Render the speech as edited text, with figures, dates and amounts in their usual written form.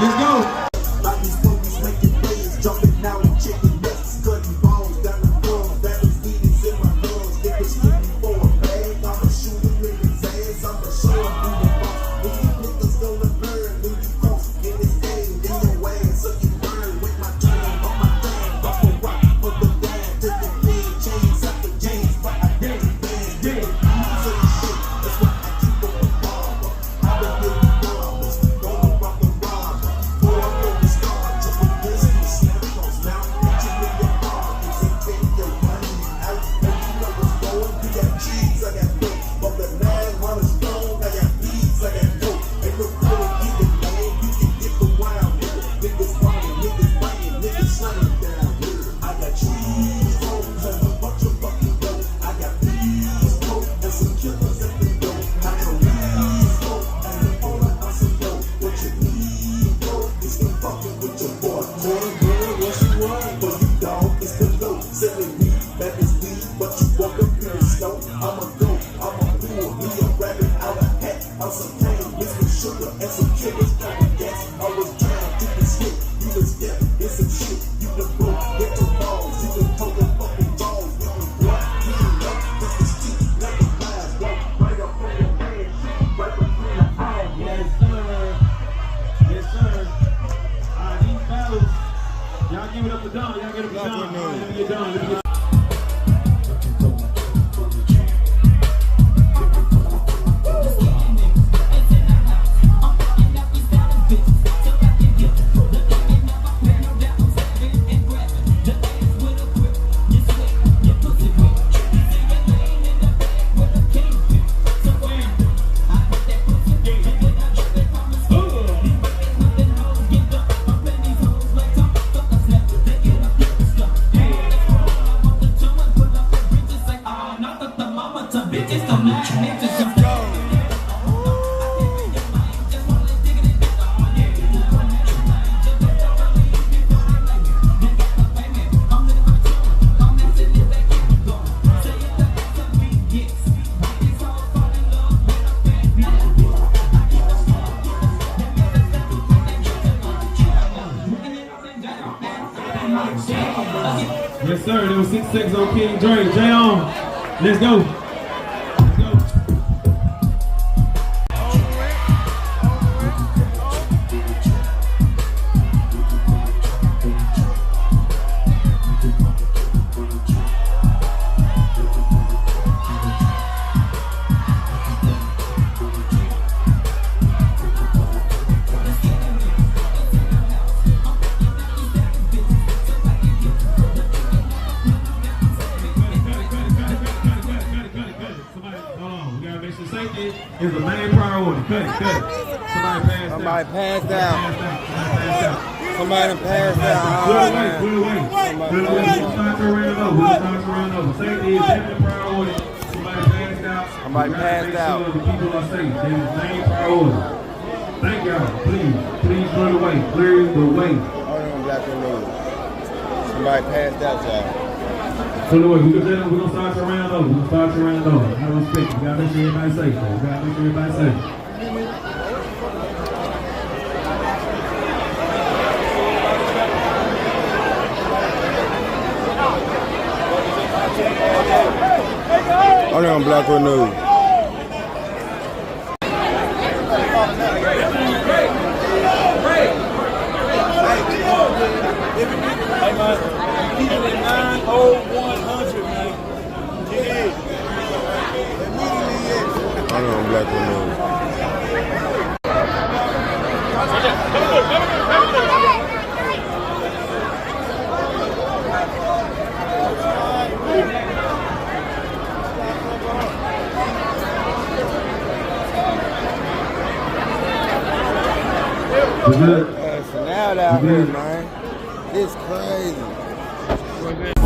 Let's go. Like these movies making waves, jumping out and chicken nuts, cutting balls down the floor, battles beatings in my lungs, niggas looking for a bag, I'ma shoot him in his ass, I'ma show him who the boss, when these niggas gonna burn, when you cross in this game, in your ass, so you burn with my time, on my time, off a rock, for the dime, to the thing, chains after chains, but I dare you, so you shit, that's why I keep on the barber, I've been getting robbers, gonna rock the robber, pour up on the star, just with this, snap across now, reaching in your heart, and take your money out, and you know what's going, we got cheese, I got milk, but the 900 strong, I got bees, I got dope, ain't no good either, man, you can get the wild, niggas falling, niggas biting, niggas sunning down here, I got trees, hoes, and a bunch of fucking dope, I got bees, dope, and some killers at the door, I got weeds, dope, and all I hustle dope, what you need, dope, is the fucking with your boy, girl, what you want, but you dog, it's the low, selling weed, that is weed, but you walk up here and slow, I'ma go, I'ma pull, me a rabbit out of hat, out some cane, mixed with sugar, and some killers, double gas, I was trying to this hit, you the step, it's some shit, you the book, get the balls, you the total fucking balls, you the block, you know, this is cheap, never lies, walk right up on your man, right between the eyes, Yes, sir. Yes, sir. These battles, y'all give it up for Don. Y'all give it up for Don. Let me get done. Let me get Yes, sir. There was 6-6 on King Dre. Jay on. Let's go. Let's go. Safety is the main priority. Cut it. Somebody passed out. Somebody passed out. Put it away. We'll start to run over. Safety is definitely priority. Somebody passed out. Somebody passed out. Sure the people are safe. That is the main priority. Thank y'all. Please clear the way. Clear the way. Somebody passed out, y'all. So the way we're gonna start to round over. We're gonna start to round over. I respect. We gotta make sure everybody's safe. We gotta make sure everybody's safe. Only on Black Road News. Hey man, keep it at 90100, man. Yeah. Only on Black Road News. Good. It's loud out here, man. It's crazy.